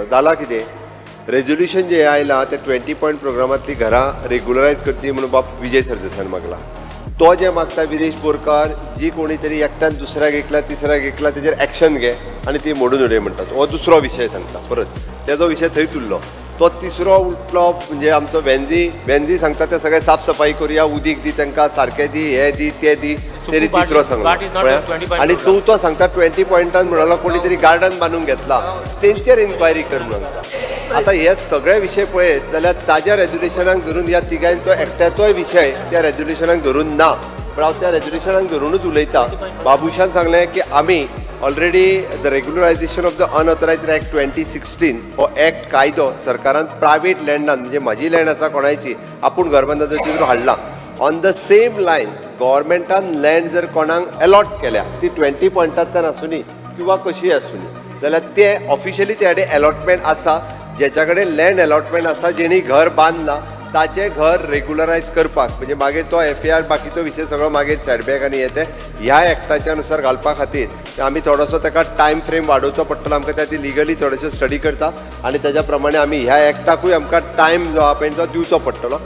जाला कितें रेजोल्यूशन जे आयला ते 20 पॉयंट प्रोग्रामांतली घरां रेग्युलरायज करची म्हणून बाब विजय सरदेसायान मागला. तो जे मागता विदेश बोरकार जी कोणी तरी एकट्यान दुसऱ्याक एकला तिसऱ्याक एकला तेजेर एक्शन घे आनी ती मोडून उडय म्हणटात. हो दुसरो विशय सांगता परत तेजो विशय थंय उरलो. तो तिसरो उठलो म्हणजे आमचो वेंदी सांगता ते सगळे साफ सफाई करुया, उदीक दी तांकां, सारकें दी, हे दी ते दी, तरी तिसरो सांगलो. आनी चवथो सांगता 20 पॉयंटान म्हणलो कोणी तरी गार्डन बांदून घेतला तेंचेर इन्क्वायरी कर म्हणून. आतां हे सगळे विशय पळयत जाल्यार ताज्या रेजोल्युशनाक धरून ह्या तिगांचो एकट्याचोय विशय त्या रेजोल्युशनाक धरून ना. पण हांव त्या रेजोल्युशनाक धरूनच उलयता. बाबुशान सांगलें की आमी already the regularisation of the unauthorised act 2016 हो ॲक्ट कायदो सरकारान प्रायवेट लँडान म्हणजे म्हजी लँड आसा कोणाची आपूण घर बांदता तितून हाडला. ऑन द सेम लायन गव्हर्मेंटान लँड जर कोणाक अलॉट केल्या ती 20 पॉयंटांतल्यान आसूनी किंवा कशी आसूनी जाल्यार ते ऑफिशियली ते कडेन अलॉटमेंट आसा. जेच्या कडेन लँड अलॉटमेंट आसा जेणी घर बांदलां ताचें घर रेग्युलरायज करपाक म्हणजे मागीर तो FAR बाकीचो विशय सगळो मागीर सेटबॅक आनी येते ह्या एक्टाच्या अनुसार घालपा खातीर आमी थोडोसो ताका टायम फ्रेम वाडोवचो पडटलो. आमकां त्या ती लिगली थोडेशें स्टडी करता आनी तेज्या प्रमाणे आमी ह्या एक्टाकूय आमकां टायम जो आहा पळय तो दिवचो पडटलो.